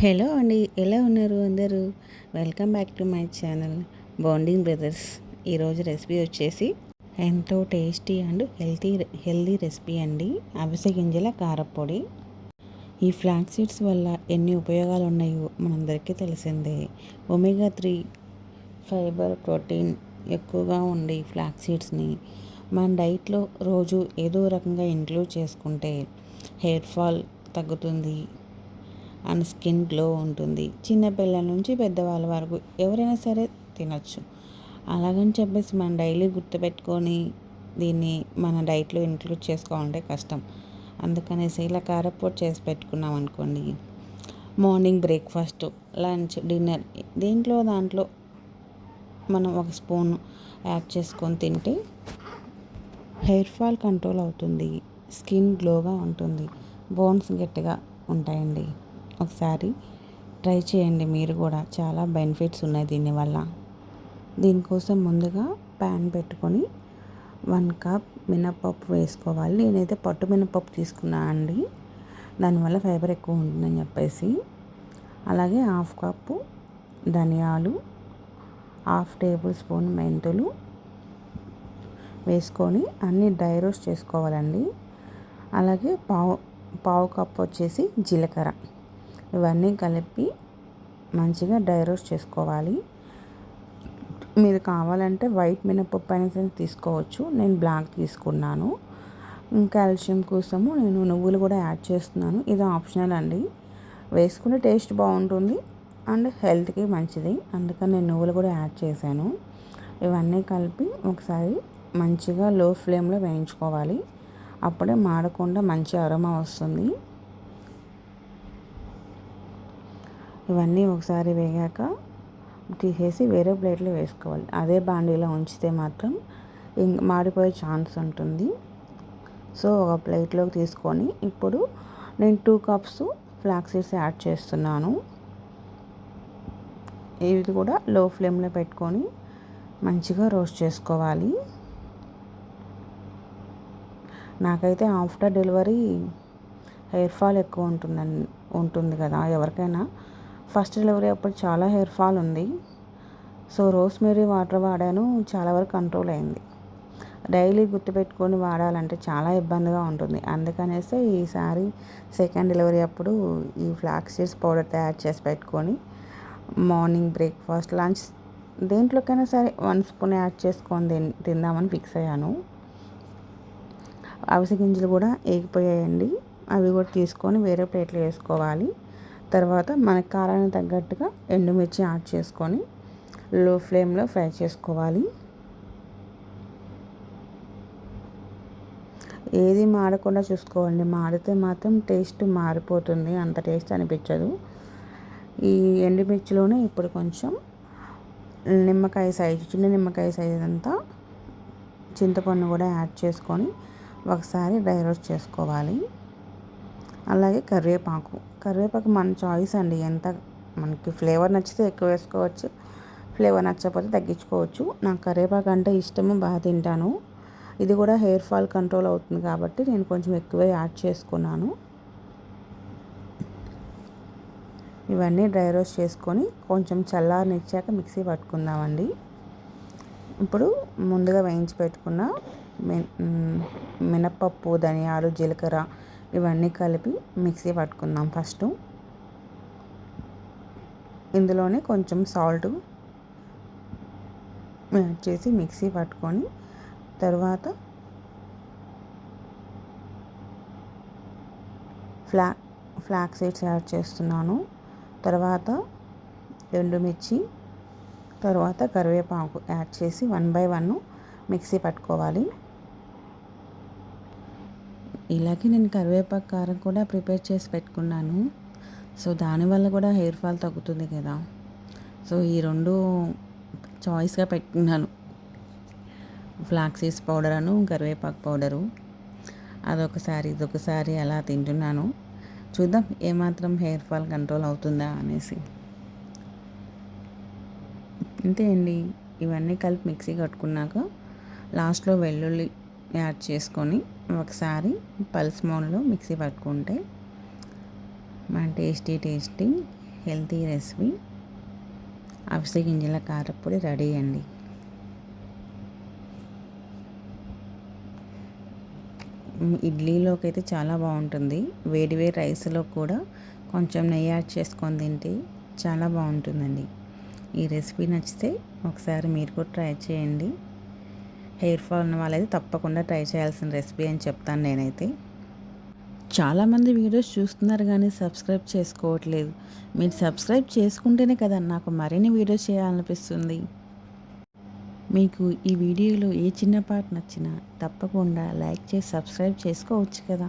Hello అండి, ఎలా ఉన్నారు అందరూ? Welcome back to my channel bonding brothers. ఈరోజు రెసిపీ వచ్చేసి ఎంతో టేస్టీ అండ్ హెల్తీ రెసిపీ అండి, అవిసె గింజల కారపొడి. ఈ ఫ్లాక్స్ సీడ్స్ వల్ల ఎన్ని ఉపయోగాలు ఉన్నాయో మనందరికీ తెలిసిందే. ఒమేగా 3 ఫైబర్, ప్రోటీన్ ఎక్కువగా ఉండి ఫ్లాక్స్ సీడ్స్ని మన డైట్లో రోజు ఏదో రకంగా ఇంక్లూడ్ చేసుకుంటే హెయిర్ ఫాల్ తగ్గుతుంది అండ్ స్కిన్ గ్లో ఉంటుంది. చిన్నపిల్లల నుంచి పెద్దవాళ్ళ వరకు ఎవరైనా సరే తినచ్చు. అలాగని చెప్పేసి మనం డైలీ గుర్తుపెట్టుకొని దీన్ని మన డైట్లో ఇంక్లూడ్ చేసుకోవాలంటే కష్టం. అందుకనేసి ఇలా కారపొడి చేసి పెట్టుకున్నాం అనుకోండి, మార్నింగ్ బ్రేక్ఫాస్ట్, లంచ్, డిన్నర్ దాంట్లో మనం ఒక స్పూన్ యాడ్ చేసుకొని తింటే హెయిర్ ఫాల్ కంట్రోల్ అవుతుంది, స్కిన్ గ్లోగా ఉంటుంది, బోన్స్ గట్టిగా ఉంటాయండి. ఒకసారి ట్రై చేయండి మీరు కూడా, చాలా బెనిఫిట్స్ ఉన్నాయి దీనివల్ల. దీనికోసం ముందుగా ప్యాన్ పెట్టుకొని 1 కప్ మినపప్పు వేసుకోవాలి. నేనైతే పట్టు మినపప్పు తీసుకున్నాను అండి, దానివల్ల ఫైబర్ ఎక్కువ ఉంటుందని చెప్పేసి. అలాగే 1/2 కప్పు ధనియాలు, 1/2 టేబుల్ స్పూన్ మెంతులు వేసుకొని అన్నీ డ్రై రోస్ట్ చేసుకోవాలండి. అలాగే పావు కప్పు వచ్చేసి జీలకర్ర, ఇవన్నీ కలిపి మంచిగా డ్రై రోస్ట్ చేసుకోవాలి. మీరు కావాలంటే వైట్ మినపప్పు అయినా తీసుకోవచ్చు, నేను బ్లాక్ తీసుకున్నాను. కాల్షియం కోసము నేను నువ్వులు కూడా యాడ్ చేస్తున్నాను. ఇది ఆప్షనల్ అండి, వేసుకుంటే టేస్ట్ బాగుంటుంది అండ్ హెల్త్కి మంచిది, అందుకని నేను నువ్వులు కూడా యాడ్ చేశాను. ఇవన్నీ కలిపి ఒకసారి మంచిగా లో ఫ్లేమ్లో వేయించుకోవాలి, అప్పుడే మాడకుండా మంచి అరోమా వస్తుంది. ఇవన్నీ ఒకసారి వేగాక తీసేసి వేరే ప్లేట్లో వేసుకోవాలి. అదే బాండీలో ఉంచితే మాత్రం మాడిపోయే ఛాన్స్ ఉంటుంది. సో ఒక ప్లేట్లోకి తీసుకొని ఇప్పుడు నేను 2 కప్స్ ఫ్లాక్స్ సీడ్స్ యాడ్ చేస్తున్నాను. ఇది కూడా లో ఫ్లేమ్లో పెట్టుకొని మంచిగా రోస్ట్ చేసుకోవాలి. నాకైతే ఆఫ్టర్ డెలివరీ హెయిర్ ఫాల్ ఎక్కువ ఉంటుంది కదా ఎవరికైనా. ఫస్ట్ డెలివరీ అప్పుడు చాలా హెయిర్ ఫాల్ ఉంది. సో రోస్మేరీ వాటర్ వాడాను, చాలా వరకు కంట్రోల్ అయింది. డైలీ గుర్తుపెట్టుకొని వాడాలంటే చాలా ఇబ్బందిగా ఉంటుంది. అందుకనేసి ఈసారి సెకండ్ డెలివరీ అప్పుడు ఈ ఫ్లాక్స్ సీడ్స్ పౌడర్ తయారు చేసి పెట్టుకొని మార్నింగ్ బ్రేక్ఫాస్ట్, లంచ్ దేంట్లోకైనా సరే 1 స్పూన్ యాడ్ చేసుకొని తిందామని ఫిక్స్ అయ్యాను. అవిసె గింజలు కూడా ఏగిపోయాయండి, అవి కూడా తీసుకొని వేరే ప్లేట్లో వేసుకోవాలి. తర్వాత మన కారానికి తగ్గట్టుగా ఎండుమిర్చి యాడ్ చేసుకొని లో ఫ్లేమ్లో ఫ్రై చేసుకోవాలి. ఏది మాడకుండా చూసుకోవాలి, మాడితే మాత్రం టేస్ట్ మారిపోతుంది, అంత టేస్ట్ అనిపించదు. ఈ ఎండుమిర్చిలోనే ఇప్పుడు కొంచెం నిమ్మకాయ సైజు, చిన్న నిమ్మకాయ సైజు అంతా చింతపండు కూడా యాడ్ చేసుకొని ఒకసారి డ్రై రోస్ట్ చేసుకోవాలి. అలాగే కరివేపాకు మన చాయిస్ అండి, ఎంత మనకి ఫ్లేవర్ నచ్చితే ఎక్కువ వేసుకోవచ్చు, ఫ్లేవర్ నచ్చకపోతే తగ్గించుకోవచ్చు. నాకు కరివేపాకు అంటే ఇష్టము, బాగా తింటాను. ఇది కూడా హెయిర్ ఫాల్ కంట్రోల్ అవుతుంది కాబట్టి నేను కొంచెం ఎక్కువే యాడ్ చేసుకున్నాను. ఇవన్నీ డ్రై రోస్ట్ చేసుకొని కొంచెం చల్లారనిచ్చాక మిక్సీ పట్టుకుందామండి. ఇప్పుడు ముందుగా వేయించి పెట్టుకున్న మినపప్పు, ధనియాలు, జీలకర్ర ఇవన్నీ కలిపి మిక్సీ పట్టుకుందాం. ఫస్ట్ ఇందులోనే కొంచెం సాల్ట్ యాడ్ చేసి మిక్సీ పట్టుకొని తర్వాత ఫ్లాక్స్ సీడ్స్ యాడ్ చేస్తున్నాను. తర్వాత ఎండుమిర్చి, తర్వాత కరివేపాకు యాడ్ చేసి 1 బై 1 మిక్సీ పట్టుకోవాలి. ఇలాగే నేను కరివేపాకు కారం కూడా ప్రిపేర్ చేసి పెట్టుకున్నాను. సో దానివల్ల కూడా హెయిర్ ఫాల్ తగ్గుతుంది కదా. సో ఈ 2 చాయిస్గా పెట్టుకున్నాను, ఫ్లాక్స్ సీడ్స్ పౌడర్ అను కరివేపాకు పౌడరు. అదొకసారి ఇదొకసారి అలా తింటున్నాను. చూద్దాం ఏమాత్రం హెయిర్ ఫాల్ కంట్రోల్ అవుతుందా అనేసి. అంతే అండి, ఇవన్నీ కలిపి మిక్సీ కట్టుకున్నాక లాస్ట్లో వెల్లుల్లి యాడ్ చేసుకొని ఒకసారి పల్స్ మోడ్లో మిక్సీ పట్టుకుంటే మన టేస్టీ హెల్తీ రెసిపీ అవిసె గింజల కారపొడి రెడీ అండి. ఇడ్లీలోకి అయితే చాలా బాగుంటుంది. వేడివేడి రైస్లో కూడా కొంచెం నెయ్యి యాడ్ చేసుకొని తింటే చాలా బాగుంటుందండి. ఈ రెసిపీ నచ్చితే ఒకసారి మీరు కూడా ట్రై చేయండి. హెయిర్ ఫాల్ ఉన్న వాళ్ళైతే తప్పకుండా ట్రై చేయాల్సిన రెసిపీ అని చెప్తాను నేనైతే. చాలామంది వీడియోస్ చూస్తున్నారు కానీ సబ్స్క్రైబ్ చేసుకోవట్లేదు. మీరు సబ్స్క్రైబ్ చేసుకుంటేనే కదా నాకు మరిన్ని వీడియోస్ చేయాలనిపిస్తుంది. మీకు ఈ వీడియోలో ఏ చిన్న పార్ట్ నచ్చినా తప్పకుండా లైక్ చేసి సబ్స్క్రైబ్ చేసుకోవచ్చు కదా.